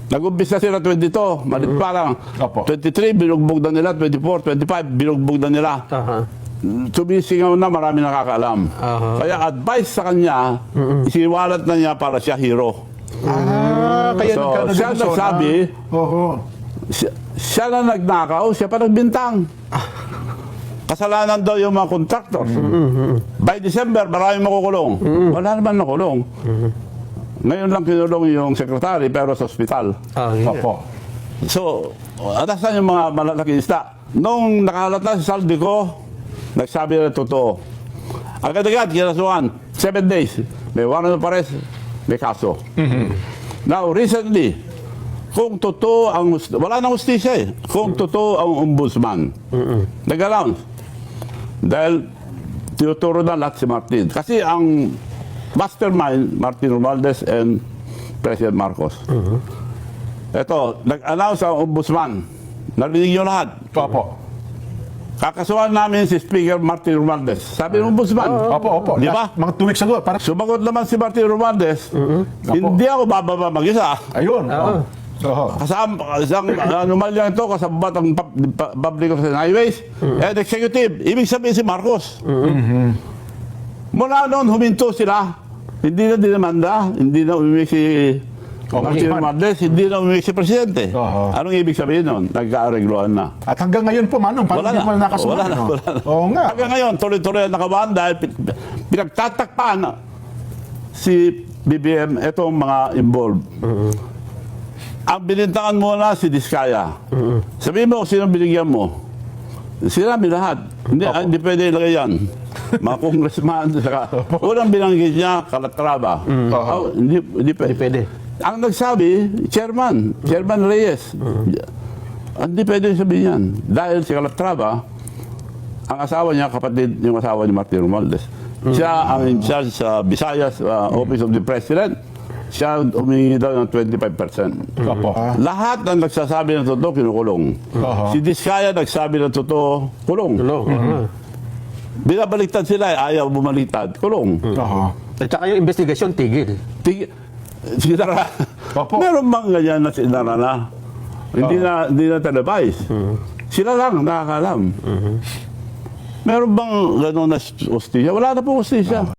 Nag-umpisa sila 22, malit pa lang. Opo. 23, binugbog na nila. 24, 25, binugbog na nila. Sumisingaw na, marami nakakaalam. Kaya advice sa kanya, isiniwalat na niya para siya hero. Kaya So, nagkaroon siya ng nagsabi, siya na nagnakaw, siya pa nagbintang. Kasalanan daw yung mga contractors. By December, maraming makukulong. Wala naman nakulong. Ngayon lang kinulong yung sekretary pero sa ospital. Opo. So, atasan yung mga malalaking isda. Nung nakalata si Saldico, nagsabi na totoo. Agad-agad, kinasuhan. 7 days. May warrant of arrest, may kaso. Now, recently, kung totoo ang... Wala nang hustisya eh. Kung totoo ang ombudsman, nag-announce. Dahil tinuturo na lahat si Martin. Kasi ang mastermind, Martin Romualdez and President Marcos. Ito, nag-announce ang ombudsman. Narinig nyo lahat. Opo. Kakasuhan namin si Speaker Martin Romualdez. Sabi ng ombudsman. Opo. Di ba? Mga 2 weeks ago. Parang, Sumagot naman si Martin Romualdez, hindi ako bababa mag-isa. ayun. Kasama, isang anomalya ito, kasabat ang public of the highways, and executive. Ibig sabihin si Marcos. Mula noon, huminto sila. Hindi na dinamanda, hindi na umimik si Martin Romualdez, hindi na umimik si Presidente. Anong ibig sabihin noon? Nagkaaregloan na. At hanggang ngayon po, Manong, parang hindi mo na nakasuhan. Wala na. Oo nga. Hanggang ngayon, tuloy-tuloy ang nakabahan dahil pinagtatakpan si BBM itong mga involved. Ang binintangan muna si Diskaya. Sabihin mo kung sino binigyan mo. Sinabi lahat. Hindi pwede ilagay yan. Mga congressman. Unang binanggit niya, Calatrava. Hindi pwede. Ang nagsabi, Chairman Reyes. Hindi pwede sabihin yan. Dahil si Calatrava, ang asawa niya, kapatid yung asawa ni Martin Romualdez. Siya ang in charge sa Visayas Office of the President. Siya humingi daw ng 25%. Lahat ng nagsasabi ng totoo, kinukulong. Si Diskaya nagsabi ng totoo, kulong. Binabaliktad sila, ayaw bumaliktad, kulong. At saka yung investigasyon, tigil. Sinara. Meron bang ganyan na sinara na? Hindi na televise. Sila lang nakakalam. Meron bang gano'n na hustisya? Wala na po hustisya.